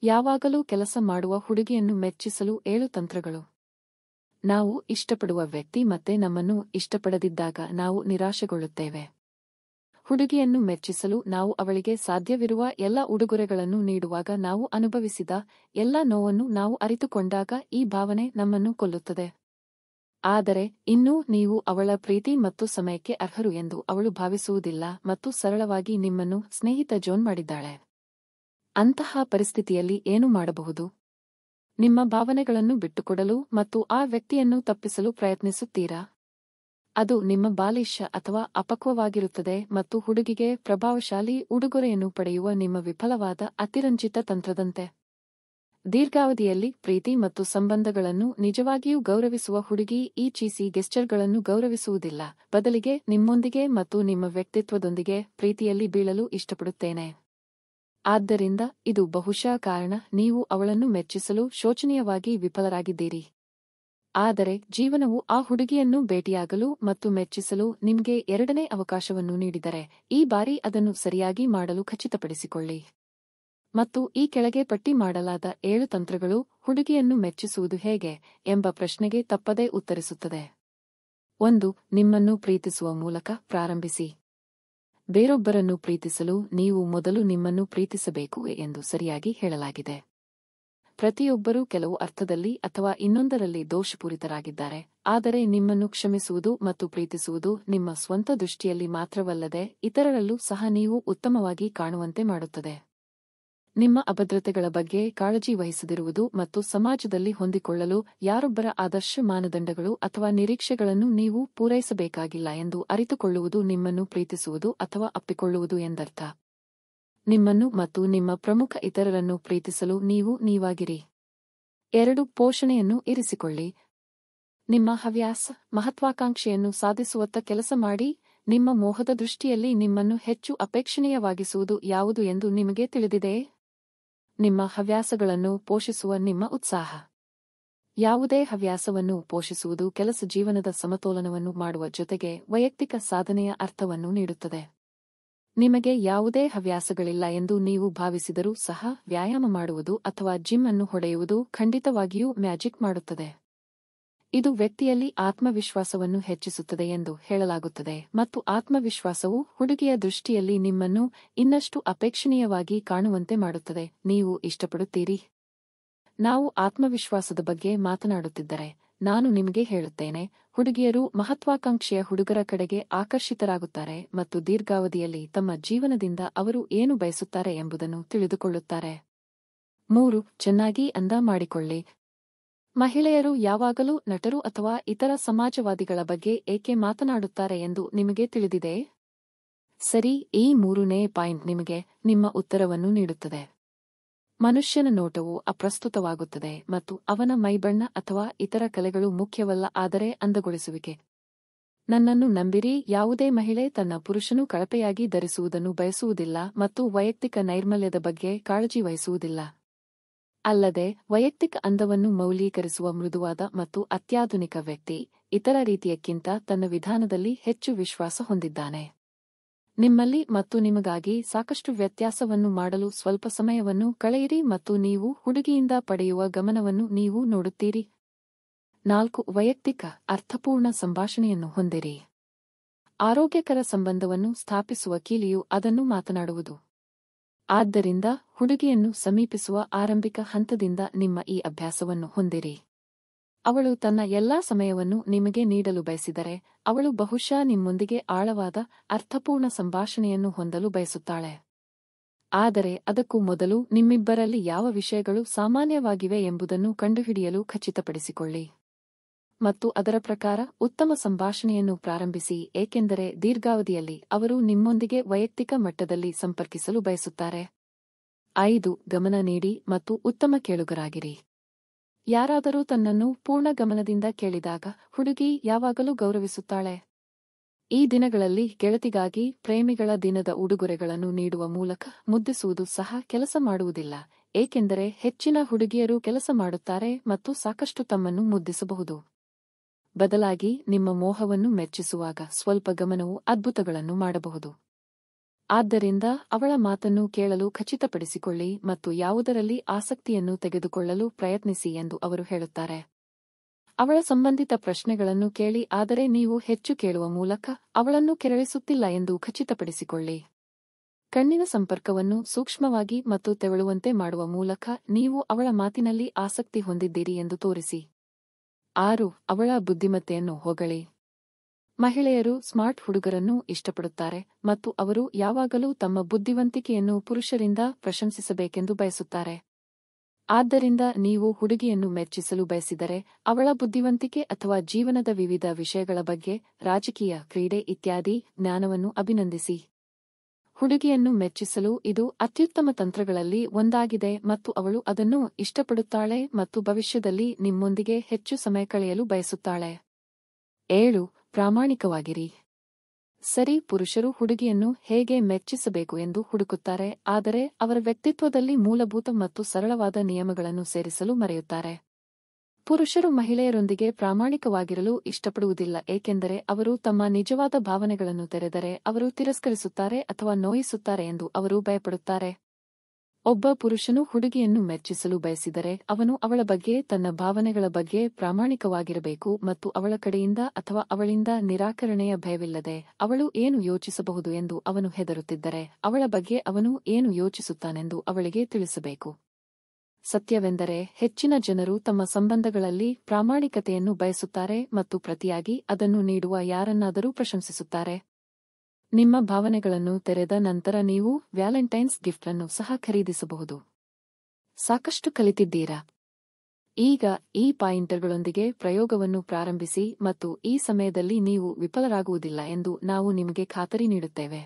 ಯಾವಾಗಲೂ ಕೆಲಸ ಮಾಡುವ ಹುಡುಗಿಯನ್ನು ಮೆಚ್ಚಿಸಲು 7 ತಂತ್ರಗಳು. ನಾವು ಇಷ್ಟಪಡುವ ವ್ಯಕ್ತಿ ಮತ್ತೆ ನಮ್ಮನ್ನು ಇಷ್ಟಪಡದಿದ್ದಾಗ ನಾವು ನಿರಾಶೆಗೊಳ್ಳುತ್ತೇವೆ. ಹುಡುಗಿಯನ್ನು ಮೆಚ್ಚಿಸಲು ನಾವು ಅವಳಿಗೆ ಸಾಧ್ಯವಿರುವ ಎಲ್ಲ ಉಡುಗೊರೆಗಳನ್ನು ನೀಡುವಾಗ ನಾವು ಅನುಭವಿಸಿದ ಎಲ್ಲ ನೋವನ್ನು ನಾವು ಅರಿತುಕೊಂಡಾಗ ಈ ಭಾವನೆ ನಮ್ಮನ್ನು ಕೊಲ್ಲುತ್ತದೆ. ಆದರೆ ಇನ್ನೂ ನೀವು ಅವಳ ಪ್ರೀತಿ ಮತ್ತು ಸಮಯಕ್ಕೆ ಅರ್ಹರು ಎಂದು ಅವಳು ಭಾವಿಸುವುದಿಲ್ಲ ಮತ್ತು ಸರಳವಾಗಿ ನಿಮ್ಮನ್ನು ಸ್ನೇಹಿತ ಜೋನ್ ಮಾಡಿದ್ದಾಳೆ. ಅಂತಹ ಪರಿಸ್ಥಿತಿಯಲ್ಲಿ ಏನು ಮಾಡಬಹುದು? ನಿಮ್ಮ ಭಾವನೆಗಳನ್ನು ಬಿಟ್ಟುಕೊಡಲು ಮತ್ತು ಆ ವ್ಯಕ್ತಿಯನ್ನು ತಪ್ಪಿಸಲು ಪ್ರಯತ್ನಿಸುತ್ತೀರಾ? ಅದು ನಿಮ್ಮ ಬಾಲಿಶ ಅಥವಾ ಅಪಕ್ವವಾಗಿರುತ್ತದೆ ಮತ್ತು ಹುಡುಗಿಗೆ ಪ್ರಭಾವಶಾಲಿ ಉಡುಗೊರೆಯನ್ನು ಪಡೆಯುವ ನಿಮ್ಮ ವಿಫಲವಾದ ಅತಿರಂಜಿತ ತಂತ್ರದಂತೆ. ದೀರ್ಘಾವಧಿಯಲ್ಲಿ ಪ್ರೀತಿ ಮತ್ತು ಸಂಬಂಧಗಳನ್ನು ನಿಜವಾಗಿಯೂ ಗೌರವಿಸುವ ಹುಡುಗಿ ಈ ಚೀಸಿ ಗೆಸ್ಚರ್ಗಳನ್ನು ಗೌರವಿಸುವುದಿಲ್ಲ, ಬದಲಿಗೆ ನಿಮ್ಮೊಂದಿಗೆ ಮತ್ತು ನಿಮ್ಮ ವ್ಯಕ್ತಿತ್ವದೊಂದಿಗೆ ಪ್ರೀತಿಯಲ್ಲಿ ಬೀಳಲು ಇಷ್ಟಪಡುತ್ತೇನೆ. ಆದ್ದರಿಂದ ಇದು ಬಹುಶಃ ಕಾರಣ ನೀವು ಅವಳನ್ನು ಮೆಚ್ಚಿಸಲು ಶೋಚನೀಯವಾಗಿ ವಿಫಲರಾಗಿದ್ದೀರಿ. ಆದರೆ ಜೀವನವು ಆ ಹುಡುಗಿಯನ್ನು ಭೇಟಿಯಾಗಲು ಮತ್ತು ಮೆಚ್ಚಿಸಲು ನಿಮಗೆ 2ನೇ ಅವಕಾಶವನ್ನು ನೀಡಿದರೆ, ಈ ಬಾರಿ ಅದನ್ನು ಸರಿಯಾಗಿ ಮಾಡಲು ಖಚಿತಪಡಿಸಿಕೊಳ್ಳಿ. ಮತ್ತು ಈ ಕೆಳಗೆ ಪಟ್ಟಿ ಮಾಡಲಾದ 7 ತಂತ್ರಗಳು ಹುಡುಗಿಯನ್ನು ಮೆಚ್ಚಿಸುವುದು ಹೇಗೆ ಎಂಬ ಪ್ರಶ್ನೆಗೆ ತಪ್ಪದೇ ಉತ್ತರಿಸುತ್ತದೆ. 1. ನಿಮ್ಮನ್ನು ಪ್ರೀತಿಸುವ ಮೂಲಕ ಪ್ರಾರಂಭಿಸಿ. ಬೇರೊಬ್ಬರನ್ನು ಪ್ರೀತಿಸಲು ನೀವು ಮೊದಲು ನಿಮ್ಮನ್ನು ಪ್ರೀತಿಸಬೇಕು ಎಂದು ಸರಿಯಾಗಿ ಹೇಳಲಾಗಿದೆ. ಪ್ರತಿಯೊಬ್ಬರೂ ಕೆಲವು ಅರ್ಥದಲ್ಲಿ ಅಥವಾ ಇನ್ನೊಂದರಲ್ಲಿ ದೋಷಪೂರಿತರಾಗಿದ್ದಾರೆ, ಆದರೆ ನಿಮ್ಮನ್ನು ಕ್ಷಮಿಸುವುದು ಮತ್ತು ಪ್ರೀತಿಸುವುದು ನಿಮ್ಮ ಸ್ವಂತ ದೃಷ್ಟಿಯಲ್ಲಿ ಮಾತ್ರವಲ್ಲದೆ ಇತರರಲ್ಲೂ ಸಹ ನೀವು ಉತ್ತಮವಾಗಿ ಕಾಣುವಂತೆ ಮಾಡುತ್ತದೆ. ನಿಮ್ಮ ಅಭದ್ರತೆಗಳ ಬಗ್ಗೆ ಕಾಳಜಿ ವಹಿಸದಿರುವುದು ಮತ್ತು ಸಮಾಜದಲ್ಲಿ ಹೊಂದಿಕೊಳ್ಳಲು ಯಾರೊಬ್ಬರ ಆದರ್ಶ ಮಾನದಂಡಗಳು ಅಥವಾ ನಿರೀಕ್ಷೆಗಳನ್ನು ನೀವು ಪೂರೈಸಬೇಕಾಗಿಲ್ಲ ಎಂದು ಅರಿತುಕೊಳ್ಳುವುದು ನಿಮ್ಮನ್ನು ಪ್ರೀತಿಸುವುದು ಅಥವಾ ಅಪ್ಪಿಕೊಳ್ಳುವುದು ಎಂದರ್ಥ. ನಿಮ್ಮನ್ನು ಮತ್ತು ನಿಮ್ಮ ಪ್ರಮುಖ ಇತರರನ್ನು ಪ್ರೀತಿಸಲು ನೀವು ನೀವಾಗಿರಿ. 2. ಪೋಷಣೆಯನ್ನು ಇರಿಸಿಕೊಳ್ಳಿ. ನಿಮ್ಮ ಹವ್ಯಾಸ, ಮಹತ್ವಾಕಾಂಕ್ಷೆಯನ್ನು ಸಾಧಿಸುವತ್ತ ಕೆಲಸ ಮಾಡಿ. ನಿಮ್ಮ ಮೋಹದ ದೃಷ್ಟಿಯಲ್ಲಿ ನಿಮ್ಮನ್ನು ಹೆಚ್ಚು ಅಪೇಕ್ಷಣೀಯವಾಗಿಸುವುದು ಯಾವುದು ಎಂದು ನಿಮಗೆ ತಿಳಿದಿದೆಯೇ? ನಿಮ್ಮ ಹವ್ಯಾಸಗಳನ್ನು ಪೋಷಿಸುವ ನಿಮ್ಮ ಉತ್ಸಾಹ. ಯಾವುದೇ ಹವ್ಯಾಸವನ್ನು ಪೋಷಿಸುವುದು ಕೆಲಸ ಜೀವನದ ಸಮತೋಲನವನ್ನು ಮಾಡುವ ಜೊತೆಗೆ ವೈಯಕ್ತಿಕ ಸಾಧನೆಯ ಅರ್ಥವನ್ನು ನೀಡುತ್ತದೆ. ನಿಮಗೆ ಯಾವುದೇ ಹವ್ಯಾಸಗಳಿಲ್ಲ ಎಂದು ನೀವು ಭಾವಿಸಿದರೂ ಸಹ ವ್ಯಾಯಾಮ ಮಾಡುವುದು ಅಥವಾ ಜಿಮ್ ಅನ್ನು ಹೊಡೆಯುವುದು ಖಂಡಿತವಾಗಿಯೂ ಮ್ಯಾಜಿಕ್ ಮಾಡುತ್ತದೆ. ಇದು ವ್ಯಕ್ತಿಯಲ್ಲಿ ಆತ್ಮವಿಶ್ವಾಸವನ್ನು ಹೆಚ್ಚಿಸುತ್ತದೆ ಎಂದು ಹೇಳಲಾಗುತ್ತದೆ ಮತ್ತು ಆತ್ಮವಿಶ್ವಾಸವು ಹುಡುಗಿಯ ದೃಷ್ಟಿಯಲ್ಲಿ ನಿಮ್ಮನ್ನು ಇನ್ನಷ್ಟು ಅಪೇಕ್ಷಣೀಯವಾಗಿ ಕಾಣುವಂತೆ ಮಾಡುತ್ತದೆ. ನೀವು ಇಷ್ಟಪಡುತ್ತೀರಿ? ನಾವು ಆತ್ಮವಿಶ್ವಾಸದ ಬಗ್ಗೆ ಮಾತನಾಡುತ್ತಿದ್ದರೆ, ನಾನು ನಿಮಗೆ ಹೇಳುತ್ತೇನೆ, ಹುಡುಗಿಯರು ಮಹತ್ವಾಕಾಂಕ್ಷೆಯ ಹುಡುಗರ ಕಡೆಗೆ ಆಕರ್ಷಿತರಾಗುತ್ತಾರೆ ಮತ್ತು ದೀರ್ಘಾವಧಿಯಲ್ಲಿ ತಮ್ಮ ಜೀವನದಿಂದ ಅವರು ಏನು ಬಯಸುತ್ತಾರೆ ಎಂಬುದನ್ನು ತಿಳಿದುಕೊಳ್ಳುತ್ತಾರೆ. 3. ಚೆನ್ನಾಗಿ ಅಂದ ಮಾಡಿಕೊಳ್ಳಿ. ಮಹಿಳೆಯರು ಯಾವಾಗಲೂ ನಟರು ಅಥವಾ ಇತರ ಸಮಾಜವಾದಿಗಳ ಬಗ್ಗೆ ಏಕೆ ಮಾತನಾಡುತ್ತಾರೆ ಎಂದು ನಿಮಗೆ ತಿಳಿದಿದೆಯೇ? ಸರಿ, ಈ 3ನೇ ಪಾಯಿಂಟ್ ನಿಮಗೆ ನಿಮ್ಮ ಉತ್ತರವನ್ನು ನೀಡುತ್ತದೆ. ಮನುಷ್ಯನ ನೋಟವು ಅಪ್ರಸ್ತುತವಾಗುತ್ತದೆ ಮತ್ತು ಅವನ ಮೈಬಣ್ಣ ಅಥವಾ ಇತರ ಕಲೆಗಳು ಮುಖ್ಯವಲ್ಲ, ಆದರೆ ಅಂದಗೊಳಿಸುವಿಕೆ. ನನ್ನನ್ನು ನಂಬಿರಿ, ಯಾವುದೇ ಮಹಿಳೆ ತನ್ನ ಪುರುಷನು ಕಳಪೆಯಾಗಿ ಧರಿಸುವುದನ್ನು ಬಯಸುವುದಿಲ್ಲ ಮತ್ತು ವೈಯಕ್ತಿಕ ನೈರ್ಮಲ್ಯದ ಬಗ್ಗೆ ಕಾಳಜಿ ವಹಿಸುವುದಿಲ್ಲ. ಅಲ್ಲದೆ ವೈಯಕ್ತಿಕ ಅಂದವನ್ನು ಮೌಲ್ಯೀಕರಿಸುವ ಮೃದುವಾದ ಮತ್ತು ಅತ್ಯಾಧುನಿಕ ವ್ಯಕ್ತಿ ಇತರ ರೀತಿಯಕ್ಕಿಂತ ತನ್ನ ವಿಧಾನದಲ್ಲಿ ಹೆಚ್ಚು ವಿಶ್ವಾಸ ಹೊಂದಿದ್ದಾನೆ. ನಿಮ್ಮಲ್ಲಿ ಮತ್ತು ನಿಮಗಾಗಿ ಸಾಕಷ್ಟು ವ್ಯತ್ಯಾಸವನ್ನು ಮಾಡಲು ಸ್ವಲ್ಪ ಸಮಯವನ್ನು ಕಳೆಯಿರಿ ಮತ್ತು ನೀವು ಹುಡುಗಿಯಿಂದ ಪಡೆಯುವ ಗಮನವನ್ನು ನೀವು ನೋಡುತ್ತೀರಿ. 4. ವೈಯಕ್ತಿಕ, ಅರ್ಥಪೂರ್ಣ ಸಂಭಾಷಣೆಯನ್ನು ಹೊಂದಿರಿ. ಆರೋಗ್ಯಕರ ಸಂಬಂಧವನ್ನು ಸ್ಥಾಪಿಸುವ ಕೀಲಿಯು ಅದನ್ನು ಮಾತನಾಡುವುದು. ಆದ್ದರಿಂದ ಹುಡುಗಿಯನ್ನು ಸಮೀಪಿಸುವ ಆರಂಭಿಕ ಹಂತದಿಂದ ನಿಮ್ಮ ಈ ಅಭ್ಯಾಸವನ್ನು ಹೊಂದಿರಿ. ಅವಳು ತನ್ನ ಎಲ್ಲಾ ಸಮಯವನ್ನು ನಿಮಗೆ ನೀಡಲು ಬಯಸಿದರೆ, ಅವಳು ಬಹುಶಃ ನಿಮ್ಮೊಂದಿಗೆ ಆಳವಾದ, ಅರ್ಥಪೂರ್ಣ ಸಂಭಾಷಣೆಯನ್ನು ಹೊಂದಲು ಬಯಸುತ್ತಾಳೆ. ಆದರೆ ಅದಕ್ಕೂ ಮೊದಲು ನಿಮ್ಮಿಬ್ಬರಲ್ಲಿ ಯಾವ ವಿಷಯಗಳು ಸಾಮಾನ್ಯವಾಗಿವೆ ಎಂಬುದನ್ನು ಕಂಡುಹಿಡಿಯಲು ಖಚಿತಪಡಿಸಿಕೊಳ್ಳಿ. ಮತ್ತು ಅದರ ಪ್ರಕಾರ ಉತ್ತಮ ಸಂಭಾಷಣೆಯನ್ನು ಪ್ರಾರಂಭಿಸಿ, ಏಕೆಂದರೆ ದೀರ್ಘಾವಧಿಯಲ್ಲಿ ಅವರು ನಿಮ್ಮೊಂದಿಗೆ ವೈಯಕ್ತಿಕ ಮಟ್ಟದಲ್ಲಿ ಸಂಪರ್ಕಿಸಲು ಬಯಸುತ್ತಾರೆ. 5. ಗಮನ ನೀಡಿ ಮತ್ತು ಉತ್ತಮ ಕೇಳುಗರಾಗಿರಿ. ಯಾರಾದರೂ ತನ್ನನ್ನು ಪೂರ್ಣ ಗಮನದಿಂದ ಕೇಳಿದಾಗ ಹುಡುಗಿ ಯಾವಾಗಲೂ ಗೌರವಿಸುತ್ತಾಳೆ. ಈ ದಿನಗಳಲ್ಲಿ ಗೆಳತಿಗಾಗಿ ಪ್ರೇಮಿಗಳ ದಿನದ ಉಡುಗೊರೆಗಳನ್ನು ನೀಡುವ ಮೂಲಕ ಮುದ್ದಿಸುವುದು ಸಹ ಕೆಲಸ ಮಾಡುವುದಿಲ್ಲ, ಏಕೆಂದರೆ ಹೆಚ್ಚಿನ ಹುಡುಗಿಯರು ಕೆಲಸ ಮಾಡುತ್ತಾರೆ ಮತ್ತು ಸಾಕಷ್ಟು ತಮ್ಮನ್ನು ಮುದ್ದಿಸಬಹುದು. ಬದಲಾಗಿ ನಿಮ್ಮ ಮೋಹವನ್ನು ಮೆಚ್ಚಿಸುವಾಗ ಸ್ವಲ್ಪ ಗಮನವು ಅದ್ಭುತಗಳನ್ನು ಮಾಡಬಹುದು. ಆದ್ದರಿಂದ ಅವಳ ಮಾತನ್ನು ಕೇಳಲು ಖಚಿತಪಡಿಸಿಕೊಳ್ಳಿ ಮತ್ತು ಯಾವುದರಲ್ಲಿ ಆಸಕ್ತಿಯನ್ನು ತೆಗೆದುಕೊಳ್ಳಲು ಪ್ರಯತ್ನಿಸಿ ಎಂದು ಅವರು ಹೇಳುತ್ತಾರೆ. ಅವಳ ಸಂಬಂಧಿತ ಪ್ರಶ್ನೆಗಳನ್ನು ಕೇಳಿ, ಆದರೆ ನೀವು ಹೆಚ್ಚು ಕೇಳುವ ಮೂಲಕ ಅವಳನ್ನು ಕೆರಳಿಸುತ್ತಿಲ್ಲ ಎಂದು ಖಚಿತಪಡಿಸಿಕೊಳ್ಳಿ. ಕಣ್ಣಿನ ಸಂಪರ್ಕವನ್ನು ಸೂಕ್ಷ್ಮವಾಗಿ ಮತ್ತು ತೆವಳುವಂತೆ ಮಾಡುವ ಮೂಲಕ ನೀವು ಅವಳ ಮಾತಿನಲ್ಲಿ ಆಸಕ್ತಿ ಹೊಂದಿದ್ದೀರಿ ಎಂದು ತೋರಿಸಿ. 6. ಅವಳ ಬುದ್ಧಿಮತ್ತೆಯನ್ನು ಹೊಗಳಿ. ಮಹಿಳೆಯರು ಸ್ಮಾರ್ಟ್ ಹುಡುಗರನ್ನು ಇಷ್ಟಪಡುತ್ತಾರೆ ಮತ್ತು ಅವರು ಯಾವಾಗಲೂ ತಮ್ಮ ಬುದ್ಧಿವಂತಿಕೆಯನ್ನು ಪುರುಷರಿಂದ ಪ್ರಶಂಸಿಸಬೇಕೆಂದು ಬಯಸುತ್ತಾರೆ. ಆದ್ದರಿಂದ ನೀವು ಹುಡುಗಿಯನ್ನು ಮೆಚ್ಚಿಸಲು ಬಯಸಿದರೆ ಅವಳ ಬುದ್ಧಿವಂತಿಕೆ ಅಥವಾ ಜೀವನದ ವಿವಿಧ ವಿಷಯಗಳ ಬಗ್ಗೆ, ರಾಜಕೀಯ, ಕ್ರೀಡೆ ಇತ್ಯಾದಿ ಜ್ಞಾನವನ್ನು ಅಭಿನಂದಿಸಿ. ಹುಡುಗಿಯನ್ನು ಮೆಚ್ಚಿಸಲು ಇದು ಅತ್ಯುತ್ತಮ ತಂತ್ರಗಳಲ್ಲಿ ಒಂದಾಗಿದೆ ಮತ್ತು ಅವಳು ಅದನ್ನು ಇಷ್ಟಪಡುತ್ತಾಳೆ ಮತ್ತು ಭವಿಷ್ಯದಲ್ಲಿ ನಿಮ್ಮೊಂದಿಗೆ ಹೆಚ್ಚು ಸಮಯ ಕಳೆಯಲು ಬಯಸುತ್ತಾಳೆ. 7. ಪ್ರಾಮಾಣಿಕವಾಗಿರಿ. ಸರಿ, ಪುರುಷರು ಹುಡುಗಿಯನ್ನು ಹೇಗೆ ಮೆಚ್ಚಿಸಬೇಕು ಎಂದು ಹುಡುಕುತ್ತಾರೆ, ಆದರೆ ಅವರ ವ್ಯಕ್ತಿತ್ವದಲ್ಲಿ ಮೂಲಭೂತ ಮತ್ತು ಸರಳವಾದ ನಿಯಮಗಳನ್ನು ಸೇರಿಸಲು ಮರೆಯುತ್ತಾರೆ. ಪುರುಷರು ಮಹಿಳೆಯರೊಂದಿಗೆ ಪ್ರಾಮಾಣಿಕವಾಗಿರಲು ಇಷ್ಟಪಡುವುದಿಲ್ಲ ಏಕೆಂದರೆ ಅವರು ತಮ್ಮ ನಿಜವಾದ ಭಾವನೆಗಳನ್ನು ತೆರೆದರೆ ಅವರು ತಿರಸ್ಕರಿಸುತ್ತಾರೆ ಅಥವಾ ನೋಯಿಸುತ್ತಾರೆ ಎಂದು ಅವರು ಭಯಪಡುತ್ತಾರೆ. ಒಬ್ಬ ಪುರುಷನು ಹುಡುಗಿಯನ್ನು ಮೆಚ್ಚಿಸಲು ಬಯಸಿದರೆ ಅವನು ಅವಳ ಬಗ್ಗೆ, ತನ್ನ ಭಾವನೆಗಳ ಬಗ್ಗೆ ಪ್ರಾಮಾಣಿಕವಾಗಿರಬೇಕು ಮತ್ತು ಅವಳ ಕಡೆಯಿಂದ ಅಥವಾ ಅವಳಿಂದ ನಿರಾಕರಣೆಯ ಭಯವಿಲ್ಲದೆ, ಅವಳು ಏನು ಯೋಚಿಸಬಹುದು ಎಂದು ಅವನು ಹೆದರುತ್ತಿದ್ದರೆ ಅವಳ ಬಗ್ಗೆ ಅವನು ಏನು ಯೋಚಿಸುತ್ತಾನೆಂದು ಅವಳಿಗೆ ತಿಳಿಸಬೇಕು. ಸತ್ಯವೆಂದರೆ, ಹೆಚ್ಚಿನ ಜನರು ತಮ್ಮ ಸಂಬಂಧಗಳಲ್ಲಿ ಪ್ರಾಮಾಣಿಕತೆಯನ್ನು ಬಯಸುತ್ತಾರೆ ಮತ್ತು ಪ್ರತಿಯಾಗಿ ಅದನ್ನು ನೀಡುವ ಯಾರನ್ನಾದರೂ ಪ್ರಶಂಸಿಸುತ್ತಾರೆ. ನಿಮ್ಮ ಭಾವನೆಗಳನ್ನು ತೆರೆದ ನಂತರ ನೀವು ವ್ಯಾಲೆಂಟೈನ್ಸ್ ಗಿಫ್ಟ್ ಅನ್ನು ಸಹ ಖರೀದಿಸಬಹುದು. ಸಾಕಷ್ಟು ಕಲಿತಿದ್ದೀರಾ? ಈಗ ಈ ಪಾಯಿಂಟರ್ಗಳೊಂದಿಗೆ ಪ್ರಯೋಗವನ್ನು ಪ್ರಾರಂಭಿಸಿ ಮತ್ತು ಈ ಸಮಯದಲ್ಲಿ ನೀವು ವಿಫಲರಾಗುವುದಿಲ್ಲ ಎಂದು ನಾವು ನಿಮಗೆ ಖಾತರಿ ನೀಡುತ್ತೇವೆ.